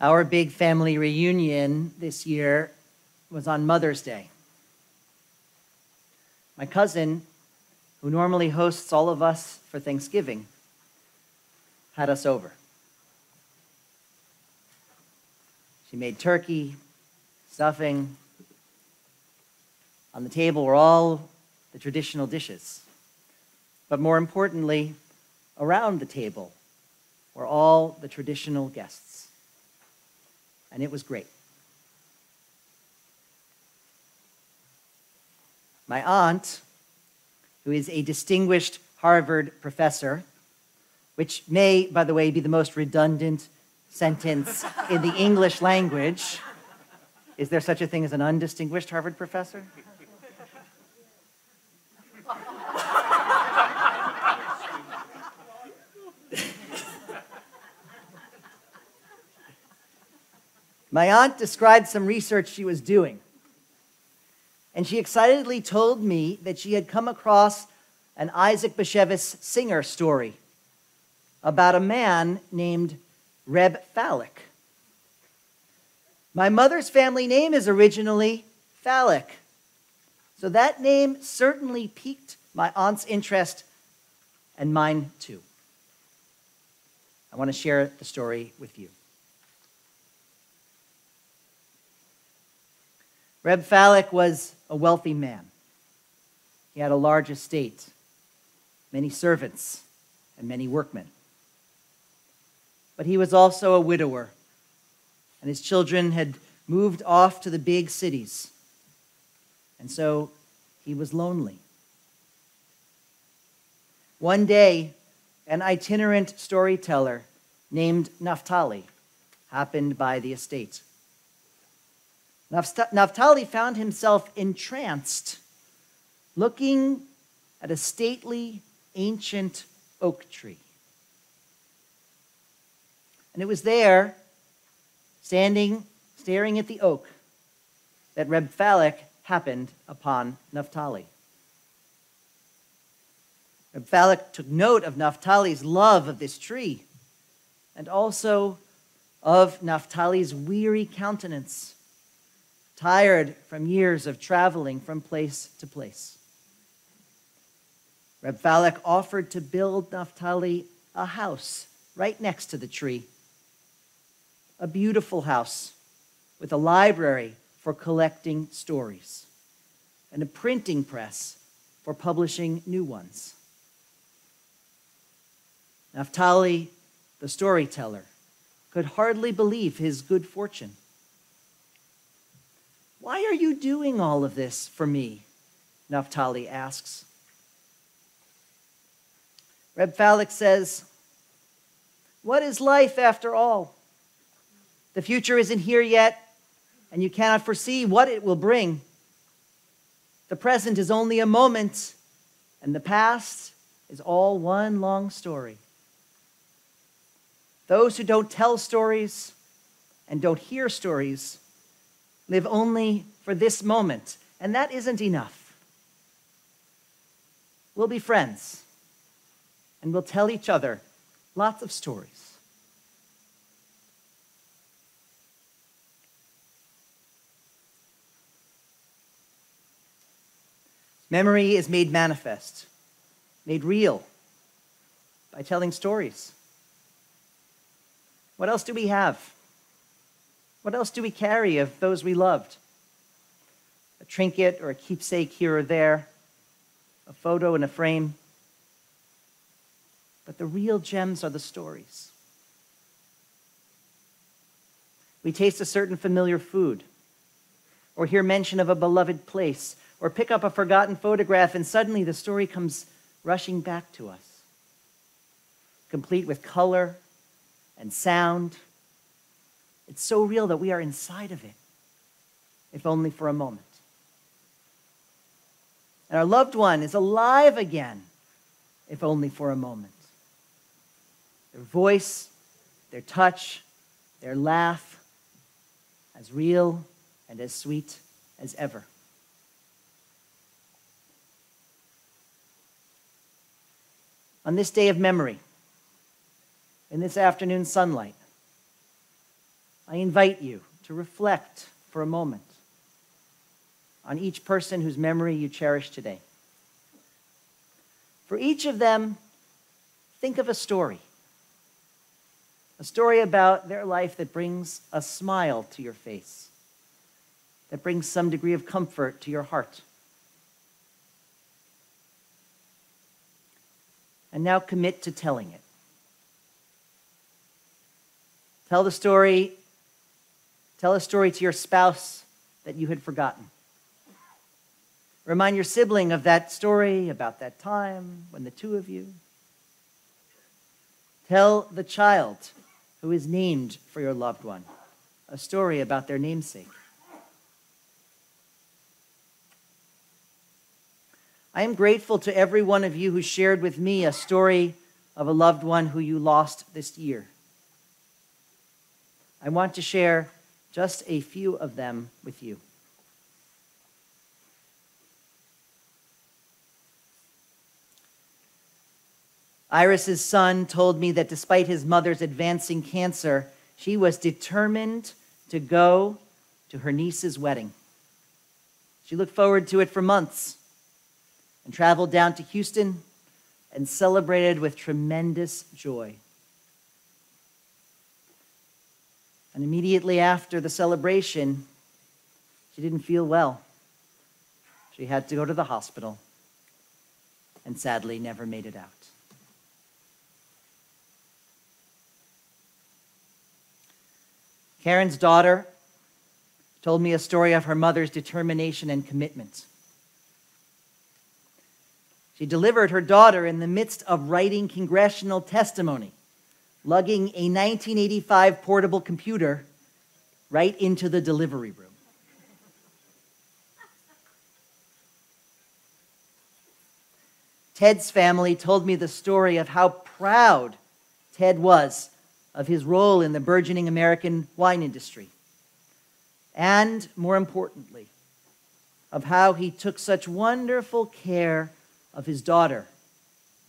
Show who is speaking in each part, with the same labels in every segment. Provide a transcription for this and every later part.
Speaker 1: Our big family reunion this year was on Mother's Day. My cousin, who normally hosts all of us for Thanksgiving, had us over. She made turkey, stuffing. On the table were all the traditional dishes. But more importantly, around the table were all the traditional guests. And it was great. My aunt, who is a distinguished Harvard professor, which may, by the way, be the most redundant sentence in the English language. Is there such a thing as an undistinguished Harvard professor? My aunt described some research she was doing, and she excitedly told me that she had come across an Isaac Bashevis Singer story about a man named Reb Falek. My mother's family name is originally Falek, so that name certainly piqued my aunt's interest and mine too. I want to share the story with you. Reb Falek was a wealthy man. He had a large estate, many servants, and many workmen. But he was also a widower, and his children had moved off to the big cities, and so he was lonely. One day, an itinerant storyteller named Naphtali happened by the estate. Naphtali found himself entranced, looking at a stately, ancient oak tree. And it was there, staring at the oak, that Reb Falek happened upon Naphtali. Reb Falek took note of Naphtali's love of this tree, and also of Naphtali's weary countenance, tired from years of traveling from place to place. Reb Falek offered to build Naphtali a house right next to the tree, a beautiful house with a library for collecting stories and a printing press for publishing new ones. Naphtali, the storyteller, could hardly believe his good fortune. "Why are you doing all of this for me?" Naphtali asks. Reb Falek says, "What is life after all? The future isn't here yet, and you cannot foresee what it will bring. The present is only a moment, and the past is all one long story. Those who don't tell stories and don't hear stories live only for this moment, and that isn't enough. We'll be friends, and we'll tell each other lots of stories." Memory is made manifest, made real, by telling stories. What else do we have? What else do we carry of those we loved? A trinket or a keepsake here or there, a photo in a frame. But the real gems are the stories. We taste a certain familiar food, or hear mention of a beloved place, or pick up a forgotten photograph, and suddenly the story comes rushing back to us, complete with color and sound. It's so real that we are inside of it, if only for a moment. And our loved one is alive again, if only for a moment. Their voice, their touch, their laugh, as real and as sweet as ever. On this day of memory, in this afternoon sunlight, I invite you to reflect for a moment on each person whose memory you cherish today. For each of them, think of a story about their life that brings a smile to your face, that brings some degree of comfort to your heart. And now commit to telling it. Tell a story to your spouse that you had forgotten. Remind your sibling of that story about that time when the two of you. Tell the child who is named for your loved one a story about their namesake. I am grateful to every one of you who shared with me a story of a loved one who you lost this year. I want to share just a few of them with you. Iris's son told me that despite his mother's advancing cancer, she was determined to go to her niece's wedding. She looked forward to it for months and traveled down to Houston and celebrated with tremendous joy. And immediately after the celebration, she didn't feel well. She had to go to the hospital and sadly never made it out. Karen's daughter told me a story of her mother's determination and commitment. She delivered her daughter in the midst of writing congressional testimony, lugging a 1985 portable computer right into the delivery room. Ted's family told me the story of how proud Ted was of his role in the burgeoning American wine industry, and, more importantly, of how he took such wonderful care of his daughter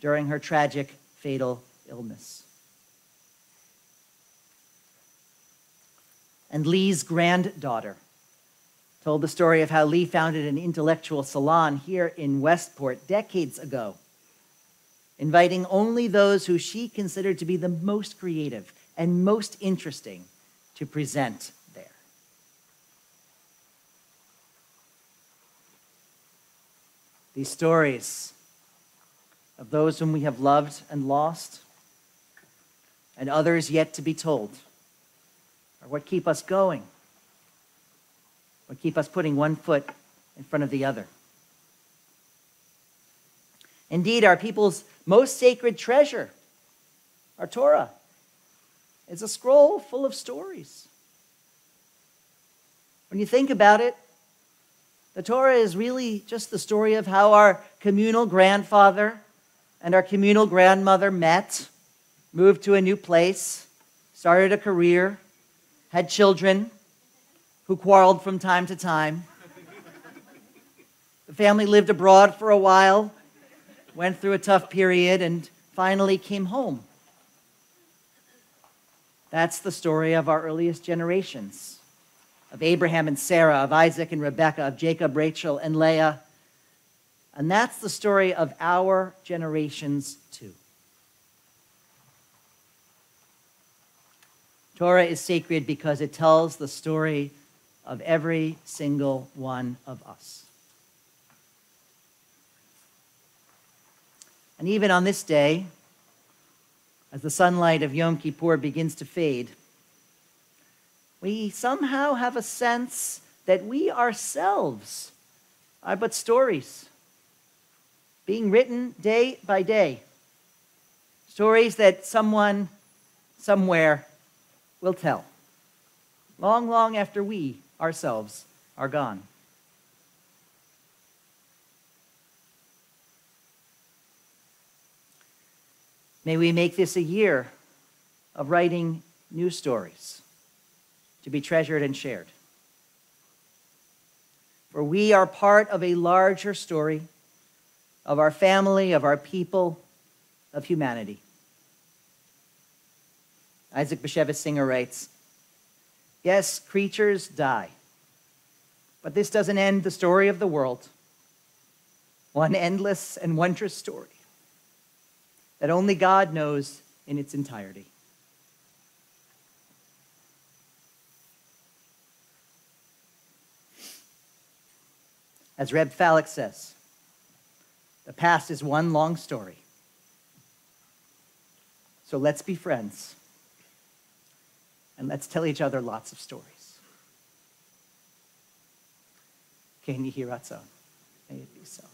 Speaker 1: during her tragic, fatal illness. And Lee's granddaughter told the story of how Lee founded an intellectual salon here in Westport decades ago, inviting only those who she considered to be the most creative and most interesting to present there. These stories of those whom we have loved and lost, and others yet to be told, are what keep us going, what keep us putting one foot in front of the other. Indeed, our people's most sacred treasure, our Torah, is a scroll full of stories. When you think about it, the Torah is really just the story of how our communal grandfather and our communal grandmother met, moved to a new place, started a career, had children who quarreled from time to time. The family lived abroad for a while, went through a tough period, and finally came home. That's the story of our earliest generations, of Abraham and Sarah, of Isaac and Rebekah, of Jacob, Rachel, and Leah. And that's the story of our generations too. Torah is sacred because it tells the story of every single one of us. And even on this day, as the sunlight of Yom Kippur begins to fade, we somehow have a sense that we ourselves are but stories being written day by day. Stories that someone, somewhere, will tell, long, long after we ourselves are gone. May we make this a year of writing new stories to be treasured and shared. For we are part of a larger story of our family, of our people, of humanity. Isaac Bashevis Singer writes, Yes, creatures die. But this doesn't end the story of the world. One endless and wondrous story that only God knows in its entirety. As Reb Falak says, the past is one long story. So let's be friends, and let's tell each other lots of stories. Ken Yehi Ratzon. May it be so.